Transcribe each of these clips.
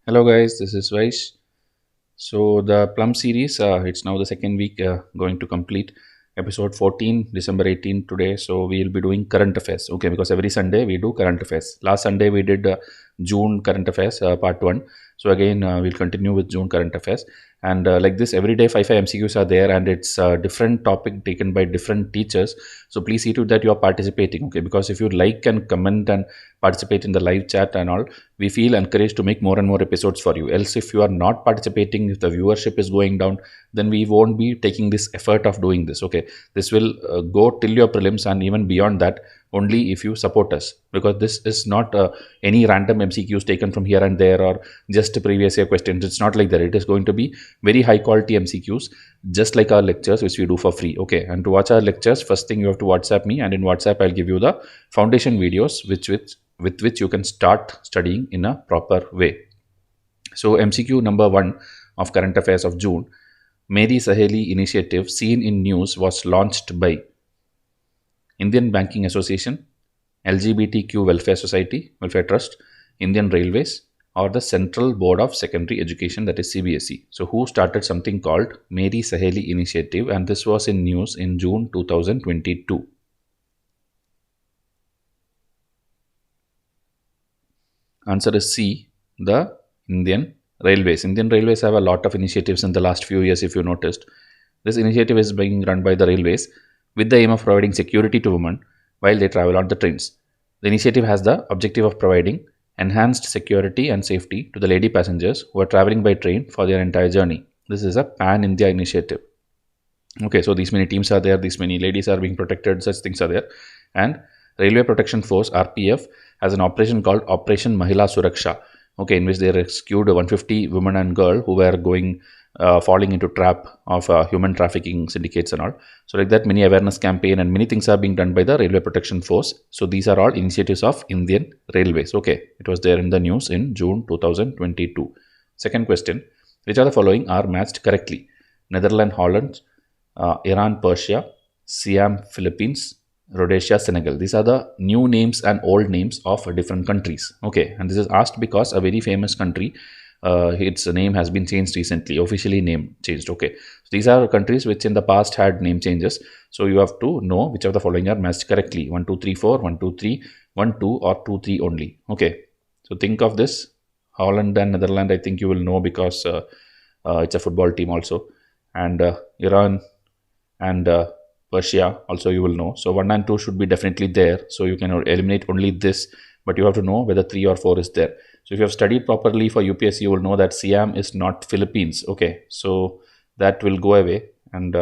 Hello guys, this is Vaish. So the Plum series, it's now the second week going to complete episode 14, December 18 today. So we'll be doing current affairs, okay? Because every Sunday we do current affairs. Last Sunday we did June current affairs part one. So again we'll continue with June current affairs. And like this, every day five MCQs are there, and it's a different topic taken by different teachers. So please see to that you are participating, okay? Because if you like and comment and participate in the live chat and all, we feel encouraged to make more and more episodes for you. Else, if you are not participating, if the viewership is going down, then we won't be taking this effort of doing this. Okay, this will go till your prelims and even beyond that, only if you support us, because this is not any random MCQs taken from here and there or just previous year questions. It's not like that. It is going to be very high quality MCQs, just like our lectures which we do for free. Okay, and to watch our lectures, first thing you have to WhatsApp me, and in WhatsApp I'll give you the foundation videos with which you can start studying in a proper way. So MCQ number 1 of current affairs of June: Meri Saheli initiative seen in news was launched by Indian Banking Association, LGBTQ Welfare Society, Welfare Trust, Indian Railways, or the Central Board of Secondary Education, that is CBSE. So who started something called Meri Saheli initiative, and this was in news in June 2022? Answer is C, the Indian Railways. Indian Railways have a lot of initiatives in the last few years, if you noticed. This initiative is being run by the railways with the aim of providing security to women while they travel on the trains. The initiative has the objective of providing enhanced security and safety to the lady passengers who are traveling by train for their entire journey. This is a pan India initiative. Okay, so these many teams are there, these many ladies are being protected, such things are there. And Railway Protection Force, RPF, has an operation called Operation Mahila Suraksha, okay, in which they rescued 150 women and girl who were going falling into trap of human trafficking syndicates and all. So like that, many awareness campaign and many things are being done by the Railway Protection Force. So these are all initiatives of Indian Railways. Okay, it was there in the news in June 2022. Second question: which are the following are matched correctly? Netherlands, Holland, Iran, Persia, Siam, Philippines, Rhodesia, Senegal. These are the new names and old names of different countries. Okay, and this is asked because a very famous country, its name has been changed recently, officially name changed. Okay, so these are countries which in the past had name changes. So you have to know which of the following are matched correctly: 1, 2, 3, 4, 1, 2, 3, 1, 2, or 2, 3 only. Okay, so think of this. Holland and Netherlands, I think you will know because it's a football team also, and Iran and Persia also you will know. So 1 and 2 should be definitely there. So you can eliminate only this, but you have to know whether 3 or 4 is there. So if you have studied properly for UPSC, you will know that Siam is not Philippines. Okay, so that will go away, and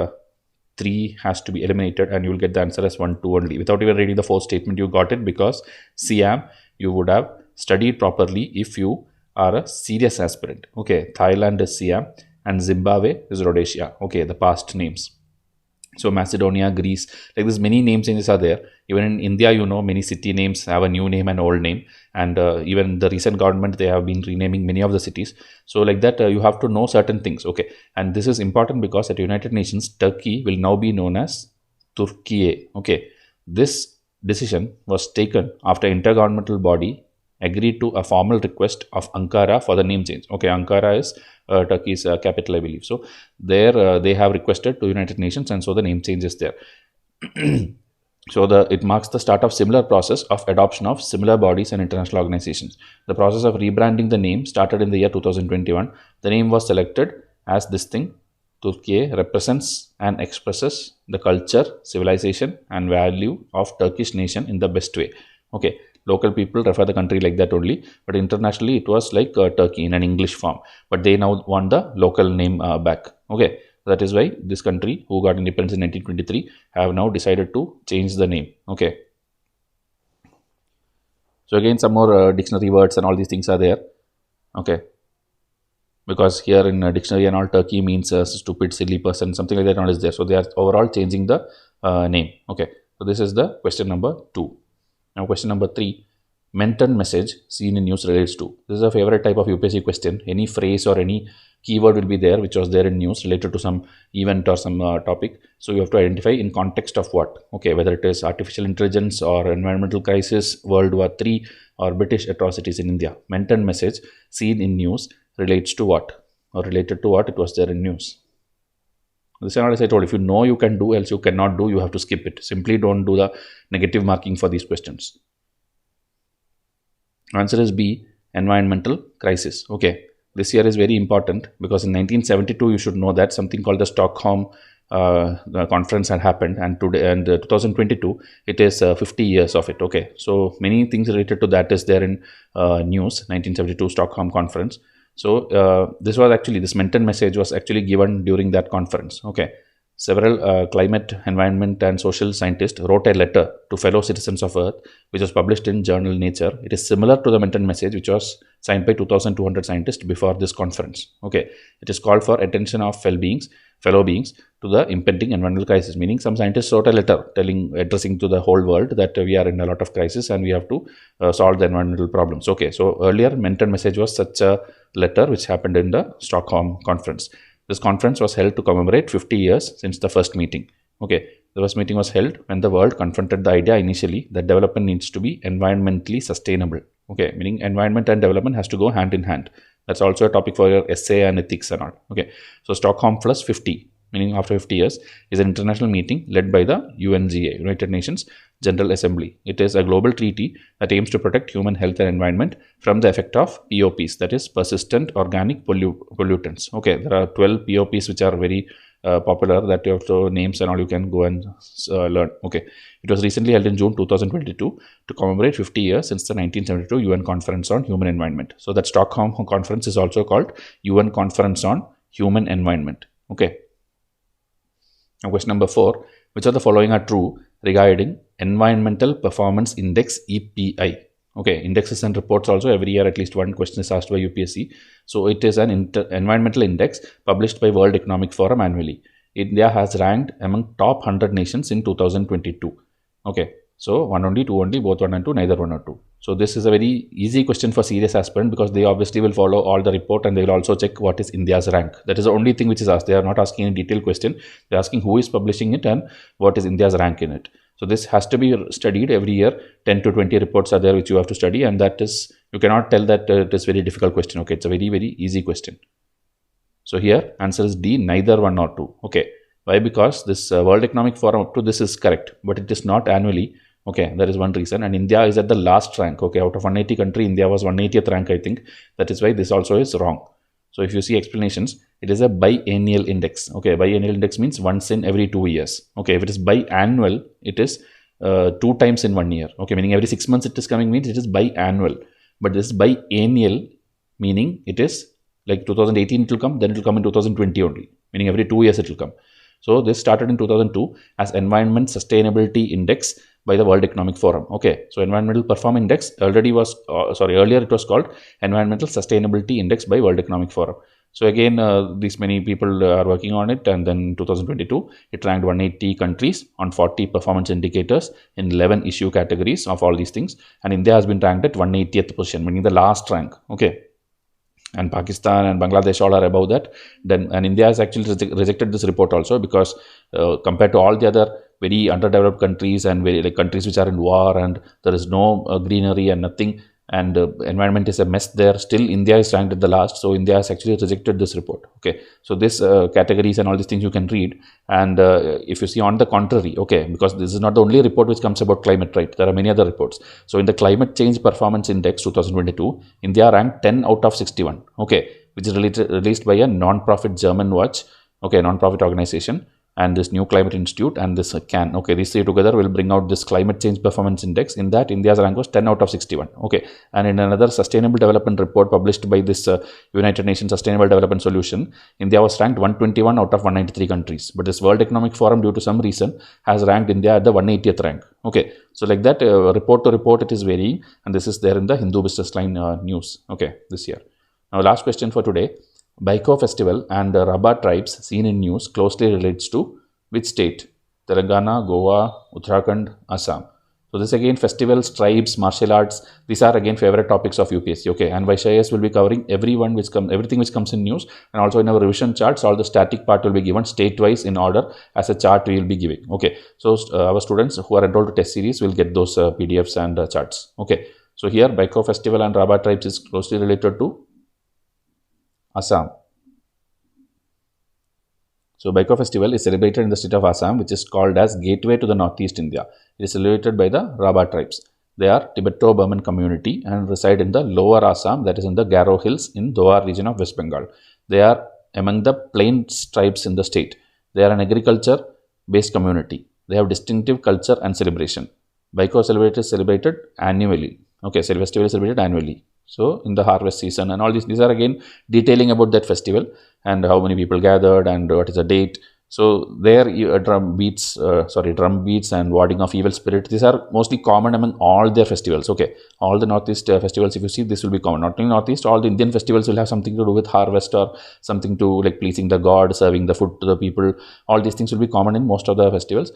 3 has to be eliminated, and you will get the answer as 1, 2 only. Without even reading the fourth statement, you got it, because Siam you would have studied properly if you are a serious aspirant. Okay, Thailand is Siam and Zimbabwe is Rhodesia. Okay, the past names. So Macedonia, Greece, like this, many name changes are there. Even in India, you know, many city names have a new name and old name, and even the recent government, they have been renaming many of the cities. So like that, you have to know certain things. Okay, and this is important because at United Nations, Turkey will now be known as Turkiye. Okay, this decision was taken after intergovernmental body agreed to a formal request of Ankara for the name change. Okay, Ankara is Turkey's capital, I believe. So there they have requested to United Nations, and so the name change is there. So it marks the start of similar process of adoption of similar bodies and international organizations. The process of rebranding the name started in the year 2021. The name was selected as this thing. Turkey represents and expresses the culture, civilization, and value of Turkish nation in the best way. Okay, local people refer the country like that only, but internationally it was like Turkey in an English form. But they now want the local name back. Okay, that is why this country, who got independence in 1923, have now decided to change the name. Okay, so again some more dictionary words and all these things are there. Okay, because here in a dictionary and all, Turkey means a stupid, silly person, something like that all is there. So they are overall changing the name. Okay, so this is the question number 2. Now question number 3: menton message seen in news relates to? This is a favorite type of UPSC question. Any phrase or any keyword will be there which was there in news related to some event or some topic. So you have to identify in context of what. Okay, whether it is artificial intelligence or environmental crisis, World War III, or British atrocities in India. Menton message seen in news relates to what, or related to what it was there in news. This is not as I told. If you know you can do, else you cannot do, you have to skip it. Simply don't do the negative marking for these questions. Answer is B, environmental crisis. Okay, this year is very important because in 1972 you should know that something called the Stockholm the conference had happened, and today and 2022 it is 50 years of it. Okay, so many things related to that is there in news. 1972 Stockholm conference. So this Menton message was actually given during that conference. Okay, several climate, environment, and social scientists wrote a letter to fellow citizens of Earth, which was published in journal Nature. It is similar to the Menton message, which was signed by 2,200 scientists before this conference. Okay, it is called for attention of fellow beings to the impending environmental crisis. Meaning, some scientists wrote a letter addressing to the whole world that we are in a lot of crisis and we have to solve the environmental problems. Okay, so earlier Menton message was such a letter which happened in the Stockholm conference. This conference was held to commemorate 50 years since the first meeting. Okay, the first meeting was held when the world confronted the idea initially that development needs to be environmentally sustainable. Okay, meaning environment and development has to go hand in hand. That's also a topic for your essay and ethics and all. Okay, so Stockholm plus 50, meaning after 50 years, is an international meeting led by the UNGA, United Nations General Assembly. It is a global treaty that aims to protect human health and environment from the effect of POPs, that is persistent organic pollutants. Okay, there are 12 POPs which are very popular, that you have to names and all you can go and learn. Okay, it was recently held in June 2022 to commemorate 50 years since the 1972 UN Conference on Human Environment. So that Stockholm Conference is also called UN Conference on Human Environment. Okay. Now question number 4, which of the following are true regarding Environmental Performance Index, EPI? Okay, indexes and reports also every year at least one question is asked by UPSC. So it is an environmental index published by World Economic Forum annually. India has ranked among top 100 nations in 2022. Okay, so 1 only, 2 only, both 1 and 2, neither 1 or 2. So this is a very easy question for serious aspirant because they obviously will follow all the report and they will also check what is India's rank. That is the only thing which is asked. They are not asking a detailed question. They are asking who is publishing it and what is India's rank in it. So this has to be studied every year. 10 to 20 reports are there which you have to study, and that is, you cannot tell that it is very difficult question. Okay, it's a very, very easy question. So here answer is D, neither 1 nor 2. Okay, why? Because this World Economic Forum up to this is correct, but it is not annually. Okay, there is one reason, and India is at the last rank. Okay, out of 180 country, India was 180th rank, I think. That is why this also is wrong. So if you see explanations, it is a biennial index. Okay, biennial index means once in every 2 years. Okay, if it is biannual, it is 2 times in 1 year. Okay, meaning every 6 months it is coming means it is biannual. But this biennial meaning it is like 2018 it will come, then it will come in 2020 only. Meaning every 2 years it will come. So this started in 2002 as Environment Sustainability Index by the World Economic Forum. Okay, so Environmental Performance Index earlier it was called Environmental Sustainability Index by World Economic Forum. So again, these many people are working on it, and then 2022 it ranked 180 countries on 40 performance indicators in 11 issue categories of all these things, and India has been ranked at 180th position, meaning the last rank. Okay, and Pakistan and Bangladesh all are above that. Then, and India has actually rejected this report also because compared to all the other very underdeveloped countries and very like countries which are in war and there is no greenery and nothing, and environment is a mess there, still India is ranked at the last. So India has actually rejected this report. Okay, so this categories and all these things you can read, and if you see on the contrary, okay, because this is not the only report which comes about climate, right? There are many other reports. So in the Climate Change Performance Index 2022, India ranked 10 out of 61. Okay, which is released by a non-profit German watch, okay, non-profit organization, and this New Climate Institute and this CAN. Okay, these three together will bring out this Climate Change Performance Index. In that, India's rank was 10 out of 61. Okay, and in another Sustainable Development Report published by this United Nations Sustainable Development Solution, India was ranked 121 out of 193 countries. But this World Economic Forum, due to some reason, has ranked India at the 180th rank. Okay, so like that, report to report, it is varying, and this is there in the Hindu Business Line news. Okay, this year. Now, last question for today. Baiko festival and the Rabba tribes seen in news closely relates to which state? Telangana, Goa, Uttarakhand, Assam. So this again, festivals, tribes, martial arts, these are again favorite topics of UPSC. Okay, and Vaishayas will be covering everything which comes in news, and also in our revision charts, all the static part will be given state-wise in order as a chart we will be giving. Okay, so our students who are enrolled to test series will get those PDFs and charts. Okay, so here Baiko festival and Rabha tribes is closely related to Assam. So Baiko festival is celebrated in the state of Assam, which is called as Gateway to the Northeast India. It is celebrated by the Rabha tribes. They are Tibeto-Burman community and reside in the lower Assam, that is in the Garo Hills in Doar region of West Bengal. They are among the plains tribes in the state. They are an agriculture-based community. They have distinctive culture and celebration. Baiko is celebrated annually. Okay, so festival is celebrated annually. So in the harvest season and all these are again detailing about that festival and how many people gathered and what is the date. So there drum beats and warding of evil spirit. These are mostly common among all their festivals. Okay, all the Northeast festivals, if you see, this will be common. Not only Northeast, all the Indian festivals will have something to do with harvest or something to like pleasing the god, serving the food to the people. All these things will be common in most of the festivals.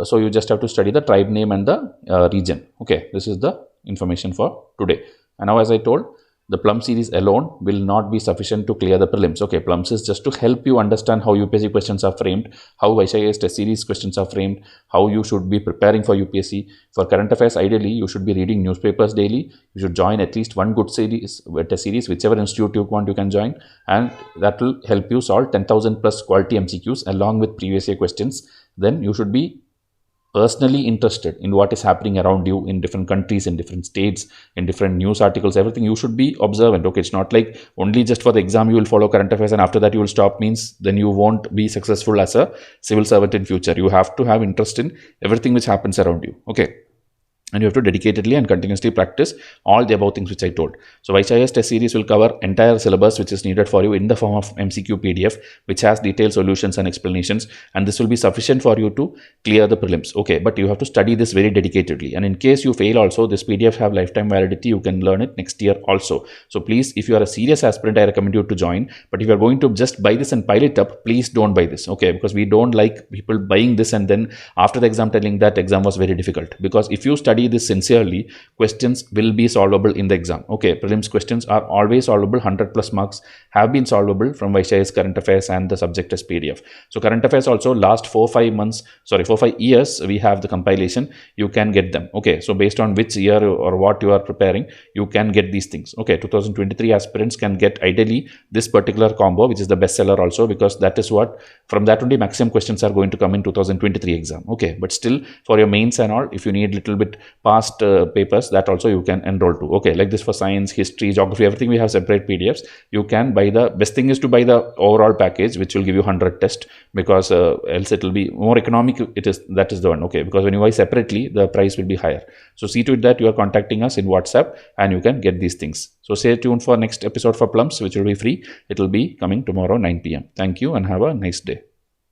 So you just have to study the tribe name and the region. Okay, this is the information for today. And now, as I told, the Plum series alone will not be sufficient to clear the prelims. Okay, Plums is just to help you understand how UPSC questions are framed, how Vaishya test series questions are framed, how you should be preparing for UPSC. For current affairs, ideally, you should be reading newspapers daily. You should join at least one good series, test series, whichever institute you want, you can join. And that will help you solve 10,000 plus quality MCQs along with previous year questions. Then you should be personally interested in what is happening around you in different countries, in different states, in different news articles, everything. You should be observant. Okay, it's not like only just for the exam you will follow current affairs and after that you will stop, means then you won't be successful as a civil servant in future. You have to have interest in everything which happens around you. Okay, and you have to dedicatedly and continuously practice all the above things which I told. So Vaishya's test series will cover entire syllabus which is needed for you in the form of MCQ PDF, which has detailed solutions and explanations, and this will be sufficient for you to clear the prelims. Okay, but you have to study this very dedicatedly, and in case you fail also, this PDF have lifetime validity. You can learn it next year also. So please, if you are a serious aspirant, I recommend you to join. But if you are going to just buy this and pile it up, please don't buy this. Okay, because we don't like people buying this and then after the exam telling that exam was very difficult. Because if you study this sincerely, questions will be solvable in the exam. Okay, prelims questions are always solvable. 100 plus marks have been solvable from Vaishya's current affairs and the subject test PDF. So current affairs also last 4-5 years we have the compilation. You can get them. Okay, so based on which year or what you are preparing, you can get these things. Okay, 2023 aspirants can get ideally this particular combo, which is the bestseller also, because that is what, from that only maximum questions are going to come in 2023 exam. Okay, but still for your mains and all, if you need little bit past papers, that also you can enroll to. Okay, like this for science, history, geography, everything we have separate PDFs. You can buy the best thing is to buy the overall package, which will give you 100 tests, because else it will be more economic. That is the one. Okay, because when you buy separately, the price will be higher. So see to it that you are contacting us in WhatsApp and you can get these things. So stay tuned for next episode for Plums, which will be free. It will be coming tomorrow 9 PM. Thank you and have a nice day.